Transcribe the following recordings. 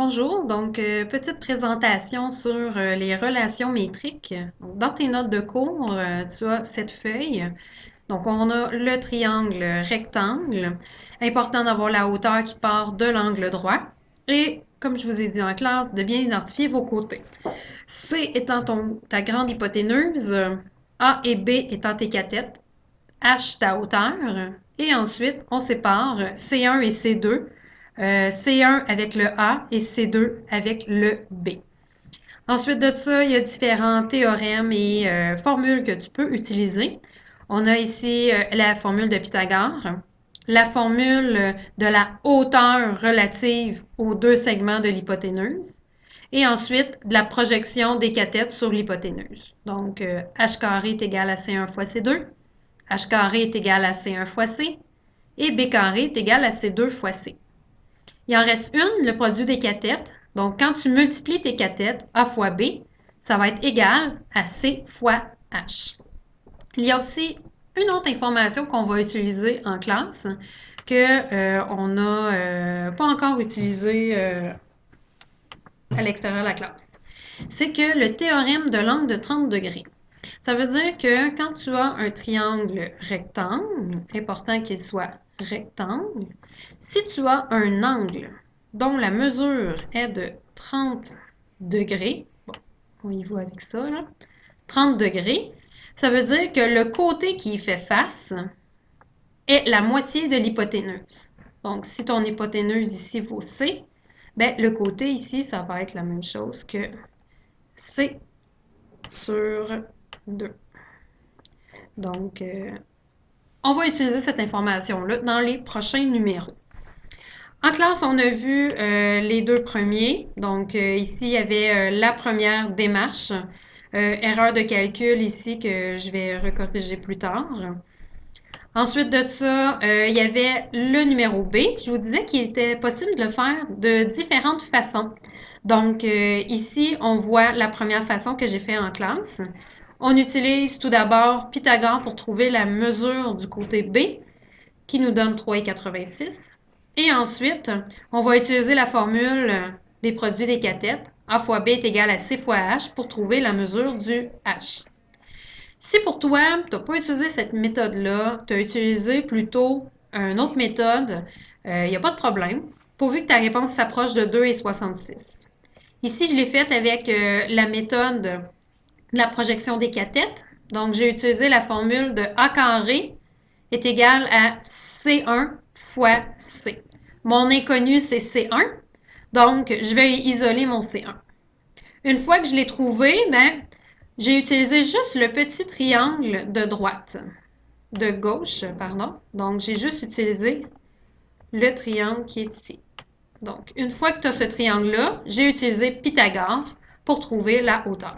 Bonjour, donc petite présentation sur les relations métriques. Donc, dans tes notes de cours, tu as cette feuille. Donc on a le triangle rectangle. Important d'avoir la hauteur qui part de l'angle droit. Et comme je vous ai dit en classe, de bien identifier vos côtés. C étant ta grande hypoténuse, A et B étant tes cathètes, H ta hauteur, et ensuite on sépare C1 et C2, C1 avec le A et C2 avec le B. Ensuite de ça, il y a différents théorèmes et formules que tu peux utiliser. On a ici la formule de Pythagore, la formule de la hauteur relative aux deux segments de l'hypoténuse, et ensuite de la projection des cathètes sur l'hypoténuse. Donc, h carré est égal à C1 fois C2, h carré est égal à C1 fois C, et B carré est égal à C2 fois C. Il en reste une, le produit des cathètes. Donc, quand tu multiplies tes cathètes, A fois B, ça va être égal à C fois H. Il y a aussi une autre information qu'on va utiliser en classe qu'on n'a pas encore utilisée à l'extérieur de la classe. C'est que le théorème de l'angle de 30 degrés. Ça veut dire que quand tu as un triangle rectangle, important qu'il soit rectangle, si tu as un angle dont la mesure est de 30 degrés, bon, on y va avec ça, là, 30 degrés, ça veut dire que le côté qui y fait face est la moitié de l'hypoténuse. Donc, si ton hypoténuse ici vaut C, ben, le côté ici, ça va être la même chose que C sur 2. Donc, on va utiliser cette information-là dans les prochains numéros. En classe, on a vu les deux premiers. Donc, ici, il y avait la première démarche. Erreur de calcul ici que je vais recorriger plus tard. Ensuite de ça, il y avait le numéro B. Je vous disais qu'il était possible de le faire de différentes façons. Donc, ici, on voit la première façon que j'ai fait en classe. On utilise tout d'abord Pythagore pour trouver la mesure du côté B, qui nous donne 3,86. Et ensuite, on va utiliser la formule des produits des cathètes. A fois B est égal à C fois H pour trouver la mesure du H. Si pour toi, tu n'as pas utilisé cette méthode-là, tu as utilisé plutôt une autre méthode, il n'y a pas de problème, pourvu que ta réponse s'approche de 2,66. Ici, je l'ai faite avec la méthode de la projection des cathètes. Donc, j'ai utilisé la formule de A carré est égal à C1 fois C. Mon inconnu, c'est C1. Donc, je vais isoler mon C1. Une fois que je l'ai trouvé, ben, j'ai utilisé juste le petit triangle de droite, de gauche, pardon. Donc, j'ai juste utilisé le triangle qui est ici. Donc, une fois que tu as ce triangle-là, j'ai utilisé Pythagore pour trouver la hauteur.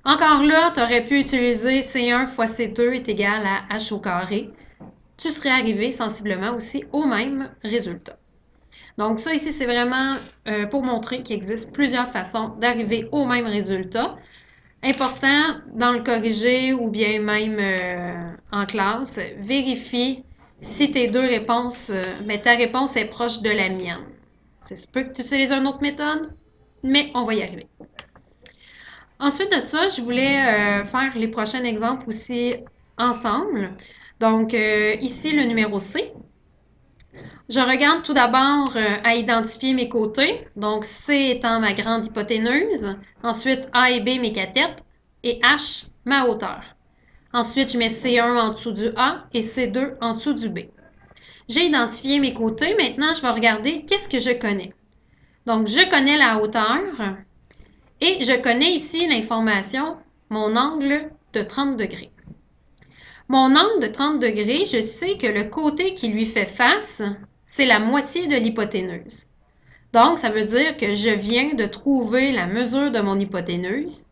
Encore là, tu aurais pu utiliser C1 fois C2 est égal à H au carré. Tu serais arrivé sensiblement aussi au même résultat. Donc ça ici, c'est vraiment pour montrer qu'il existe plusieurs façons d'arriver au même résultat. Important, dans le corrigé ou bien même en classe, vérifie si tes deux réponses, mais ta réponse est proche de la mienne. C'est se peut que tu utilises une autre méthode, mais on va y arriver. Ensuite de ça, je voulais faire les prochains exemples aussi ensemble. Donc, ici, le numéro C. Je regarde tout d'abord à identifier mes côtés. Donc, C étant ma grande hypoténuse. Ensuite, A et B, mes cathètes. Et H, ma hauteur. Ensuite, je mets C1 en dessous du A et C2 en dessous du B. J'ai identifié mes côtés. Maintenant, je vais regarder qu'est-ce que je connais. Donc, je connais la hauteur et je connais ici l'information, mon angle de 30 degrés. Mon angle de 30 degrés, je sais que le côté qui lui fait face, c'est la moitié de l'hypoténuse. Donc, ça veut dire que je viens de trouver la mesure de mon hypoténuse.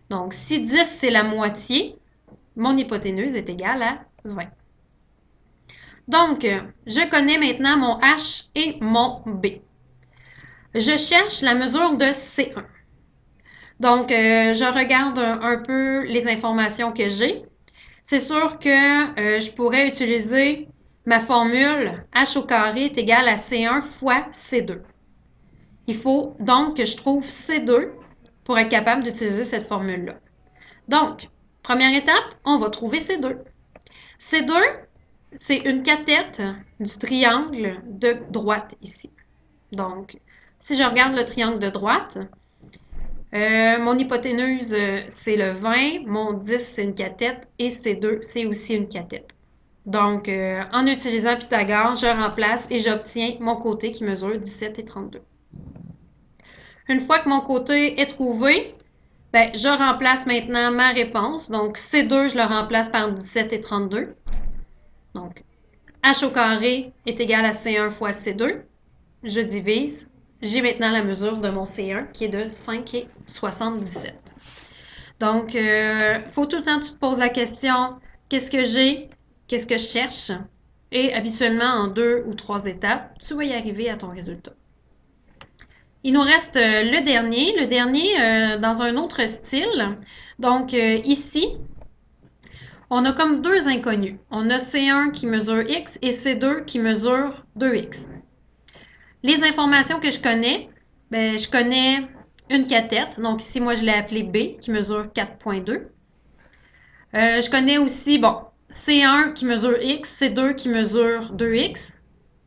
Donc, si 10, c'est la moitié, mon hypoténuse est égale à 20. Donc, je connais maintenant mon H et mon B. Je cherche la mesure de C1. Donc, je regarde un peu les informations que j'ai. C'est sûr que je pourrais utiliser ma formule H au carré est égal à C1 fois C2. Il faut donc que je trouve C2 pour être capable d'utiliser cette formule-là. Donc, première étape, on va trouver C2. C2, c'est une cathète du triangle de droite ici. Donc, si je regarde le triangle de droite, mon hypoténuse, c'est le 20, mon 10, c'est une cathète, et C2, c'est aussi une cathète. Donc, en utilisant Pythagore, je remplace et j'obtiens mon côté qui mesure 17 et 32. Une fois que mon côté est trouvé, ben, je remplace maintenant ma réponse. Donc, C2, je le remplace par 17 et 32. Donc, H au carré est égal à C1 fois C2. Je divise. J'ai maintenant la mesure de mon C1 qui est de 5,77. Donc, il faut tout le temps que tu te poses la question, qu'est-ce que j'ai? Qu'est-ce que je cherche? Et habituellement, en 2 ou 3 étapes, tu vas y arriver à ton résultat. Il nous reste le dernier dans un autre style. Donc, ici, on a comme deux inconnus. On a C1 qui mesure X et C2 qui mesure 2X. Les informations que je connais, ben, je connais une cathète. Donc ici, moi, je l'ai appelée B qui mesure 4,2. Je connais aussi, bon, C1 qui mesure X, C2 qui mesure 2X.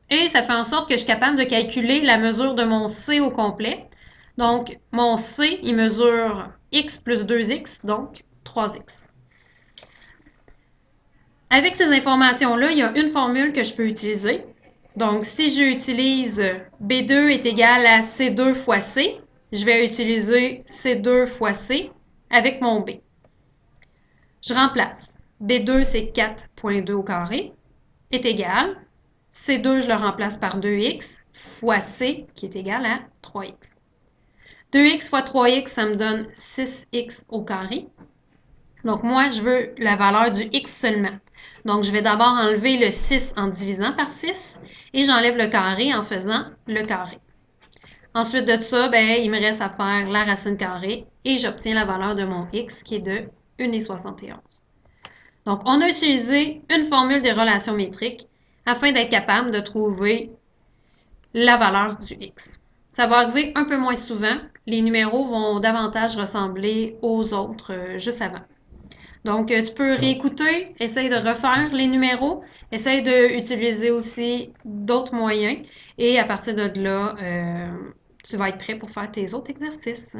Et ça fait en sorte que je suis capable de calculer la mesure de mon C au complet. Donc, mon C, il mesure X plus 2X, donc 3X. Avec ces informations-là, il y a une formule que je peux utiliser. Donc, si j'utilise B2 est égal à C2 fois C, je vais utiliser C2 fois C avec mon B. Je remplace. B2, c'est 4,2 au carré, est égal. C2, je le remplace par 2x fois C, qui est égal à 3x. 2x fois 3x, ça me donne 6x au carré. Donc, moi, je veux la valeur du x seulement. Donc, je vais d'abord enlever le 6 en divisant par 6 et j'enlève le carré en faisant le carré. Ensuite de ça, ben, il me reste à faire la racine carrée et j'obtiens la valeur de mon x qui est de 1,71. Donc, on a utilisé une formule des relations métriques afin d'être capable de trouver la valeur du x. Ça va arriver un peu moins souvent. Les numéros vont davantage ressembler aux autres juste avant. Donc, tu peux réécouter, essaye de refaire les numéros, essaye d'utiliser aussi d'autres moyens et à partir de là, tu vas être prêt pour faire tes autres exercices.